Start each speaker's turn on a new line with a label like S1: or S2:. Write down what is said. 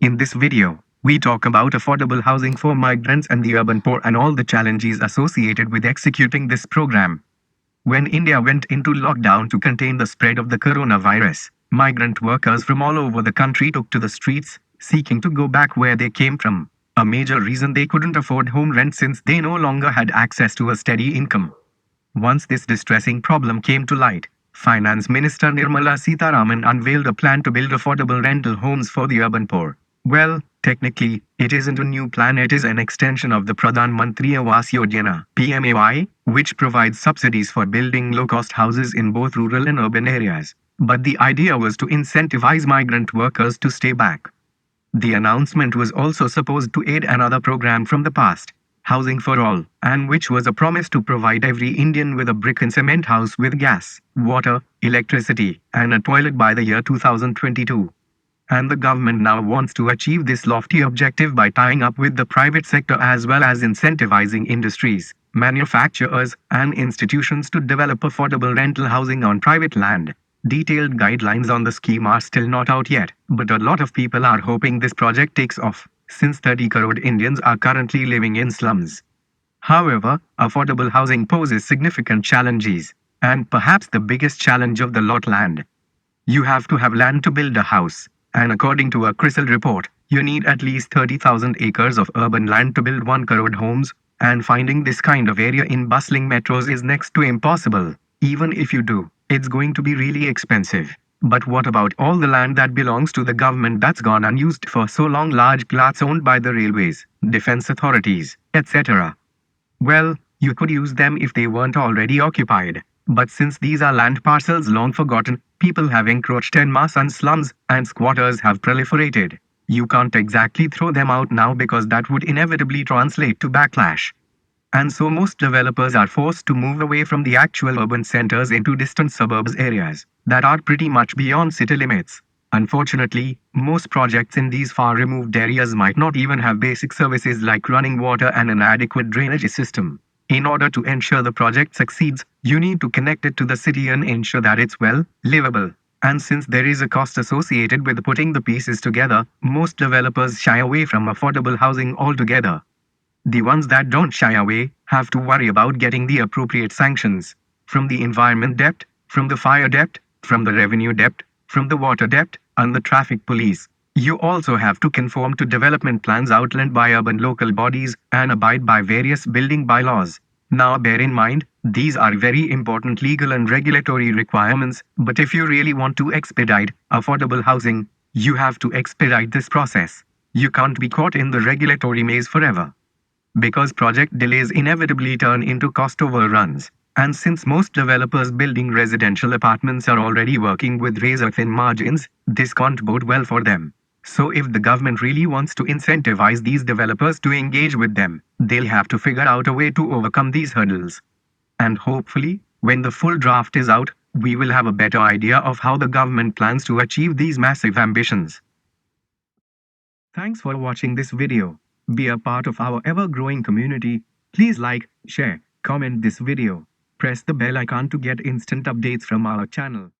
S1: In this video, we talk about affordable housing for migrants and the urban poor and all the challenges associated with executing this program. When India went into lockdown to contain the spread of the coronavirus, migrant workers from all over the country took to the streets, seeking to go back where they came from. A major reason they couldn't afford home rent since they no longer had access to a steady income. Once this distressing problem came to light, Finance Minister Nirmala Sitharaman unveiled a plan to build affordable rental homes for the urban poor. Well, technically, it isn't a new plan, it is an extension of the Pradhan Mantri Awas Yojana (PMAY), which provides subsidies for building low-cost houses in both rural and urban areas. But the idea was to incentivize migrant workers to stay back. The announcement was also supposed to aid another program from the past, Housing for All, and which was a promise to provide every Indian with a brick and cement house with gas, water, electricity, and a toilet by the year 2022. And the government now wants to achieve this lofty objective by tying up with the private sector as well as incentivizing industries, manufacturers, and institutions to develop affordable rental housing on private land. Detailed guidelines on the scheme are still not out yet, but a lot of people are hoping this project takes off, since 30 crore Indians are currently living in slums. However, affordable housing poses significant challenges, and perhaps the biggest challenge of the lot: land. You have to have land to build a house, and according to a CRISIL report, you need at least 30,000 acres of urban land to build 1 crore homes, and finding this kind of area in bustling metros is next to impossible. Even if you do, it's going to be really expensive. But what about all the land that belongs to the government that's gone unused for so long, large plots owned by the railways, defense authorities, etc.? Well, you could use them if they weren't already occupied. But since these are land parcels long forgotten, people have encroached en masse and slums and squatters have proliferated. You can't exactly throw them out now because that would inevitably translate to backlash. And so most developers are forced to move away from the actual urban centers into distant suburbs areas that are pretty much beyond city limits. Unfortunately, most projects in these far removed areas might not even have basic services like running water and an adequate drainage system. In order to ensure the project succeeds, you need to connect it to the city and ensure that it's well, livable. And since there is a cost associated with putting the pieces together, most developers shy away from affordable housing altogether. The ones that don't shy away have to worry about getting the appropriate sanctions from the environment debt, from the fire debt, from the revenue debt, from the water debt, and the traffic police. You also have to conform to development plans outlined by urban local bodies and abide by various building bylaws. Now bear in mind, these are very important legal and regulatory requirements, but if you really want to expedite affordable housing, you have to expedite this process. You can't be caught in the regulatory maze forever, because project delays inevitably turn into cost overruns. And since most developers building residential apartments are already working with razor-thin margins, this can't bode well for them. So if the government really wants to incentivize these developers to engage with them, they'll have to figure out a way to overcome these hurdles. And hopefully, when the full draft is out, we will have a better idea of how the government plans to achieve these massive ambitions. Thanks for watching this video. Be a part of our ever-growing community. Please like, share, comment this video. Press the bell icon to get instant updates from our channel.